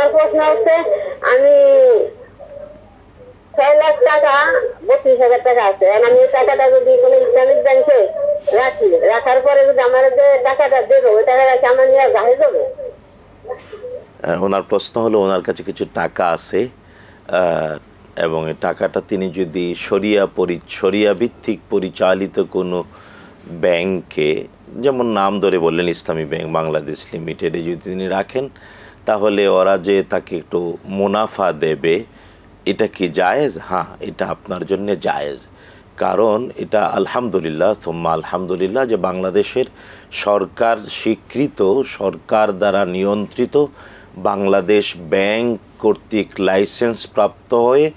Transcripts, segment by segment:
আমার প্রশ্ন হচ্ছে, আমি 6 লাখ টাকা 32,000 টাকা আছে, আমি এই টাকাটা যদি কোনো ইসলামিক ব্যাংকে রাখি, রাখার পরে যদি আমার যে টাকাটা দেবো ওই টাকা রাখি আমার নিয়ে জাহেজ হবে? ওনার প্রশ্ন হলো ওনার কাছে কিছু টাকা আছে এবং এই টাকাটা তিনি যদি শরিয়া ভিত্তিক পরিচালিত কোনো ব্যাংকে, যেমন নাম ধরে বললেন ইসলামী ব্যাংক বাংলাদেশ লিমিটেডে যদি তিনি রাখেন, তাহলে ওরা যে তাকে একটু মুনাফা দেবে, এটা কি জায়েজ? হ্যাঁ, এটা আপনার জন্য জায়েজ। কারণ এটা আলহামদুলিল্লাহ সুম্মা আলহামদুলিল্লাহ যে বাংলাদেশের সরকার স্বীকৃত, সরকার দ্বারা নিয়ন্ত্রিত বাংলাদেশ ব্যাংক কর্তৃক লাইসেন্স প্রাপ্ত হয়ে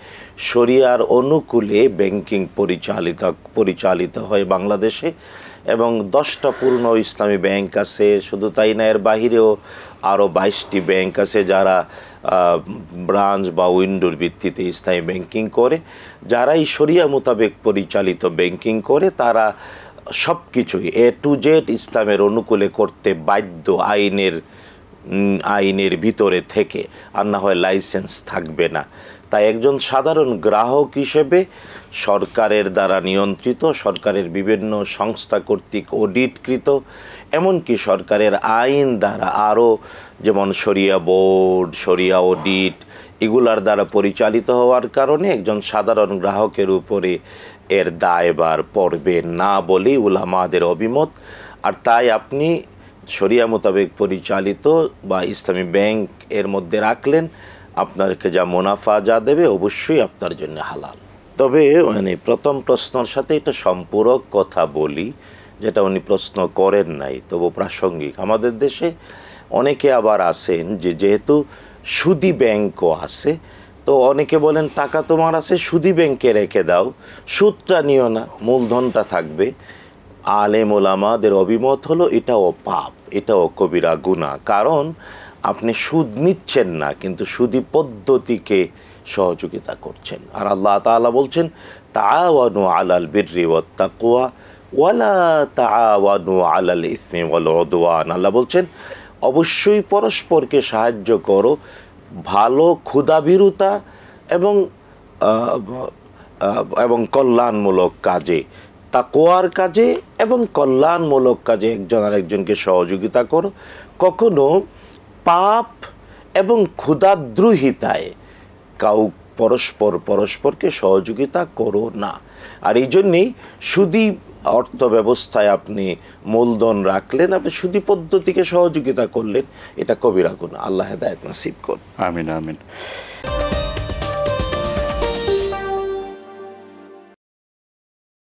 শরিয়ার অনুকূলে ব্যাংকিং পরিচালিত হয় বাংলাদেশে। এবং 10টা পূর্ণ ইসলামী ব্যাংক আছে। শুধু তাই না, এর বাহিরেও আরও 22টি ব্যাংক আছে যারা ব্রাঞ্চ বা উইন্ডোর ভিত্তিতে ইসলামী ব্যাংকিং করে। যারা এই শরিয়া মোতাবেক পরিচালিত ব্যাংকিং করে তারা সব কিছুই A to Z ইসলামের অনুকূলে করতে বাধ্য আইনের ভিতরে থেকে, আর না হয় লাইসেন্স থাকবে না। তাই একজন সাধারণ গ্রাহক হিসেবে সরকারের দ্বারা নিয়ন্ত্রিত, সরকারের বিভিন্ন সংস্থা কর্তৃক অডিটকৃত, এমনকি সরকারের আইন দ্বারা আরও যেমন শরিয়া বোর্ড, শরিয়া অডিট, এগুলার দ্বারা পরিচালিত হওয়ার কারণে একজন সাধারণ গ্রাহকের উপরে এর দায়ভার পড়বে না বলেই উলামাদের অভিমত। আর তাই আপনি শরিয়া মোতাবেক পরিচালিত বা ইসলামী ব্যাংক এর মধ্যে রাখলেন, আপনাকে যা মুনাফা যা দেবে অবশ্যই আপনার জন্য হালাল। তবে মানে প্রথম প্রশ্নের সাথে এটা সম্পূরক কথা বলি, যেটা উনি প্রশ্ন করেন নাই, তবু প্রাসঙ্গিক। আমাদের দেশে অনেকে আবার আছেন যে যেহেতু সুদী ব্যাংকও আছে, তো অনেকে বলেন টাকা তোমার আছে সুদী ব্যাংকে রেখে দাও, সুদটা নিও না, মূলধনটা থাকবে। আলেম ওলামাদের অভিমত হলো এটাও পাপ, এটাও কবিরা গুনাহ। কারণ আপনি সুদ নিচ্ছেন না, কিন্তু সুদী পদ্ধতিকে সহযোগিতা করছেন। আর আল্লাহ তাআলা বলছেন তাআওয়ানু আলাল বিররি ওয়াত তাকওয়া ওয়ালা তাআওয়ানু আলাল ইসমি ওয়াল উদওয়ান। আল্লাহ বলছেন অবশ্যই পরস্পরকে সাহায্য করো ভালো ক্ষুধাভীরুতা এবং কল্যাণমূলক কাজে, তাকওয়ার কাজে এবং কল্যাণমূলক কাজে একজন আরেকজনকে সহযোগিতা করো। কখনো পাপ এবং ক্ষুধাদ্রোহিতায় পরস্পরকে সহযোগিতা করো না। আর এই জন্যেই সুদী অর্থ ব্যবস্থায় আপনি মূলধন রাখলেন, আপনি সুদী পদ্ধতিকে সহযোগিতা করলেন, এটা কবিরা গুনাহ। আল্লাহ হেদায়েত নসিব করুন। আমিন আমিন।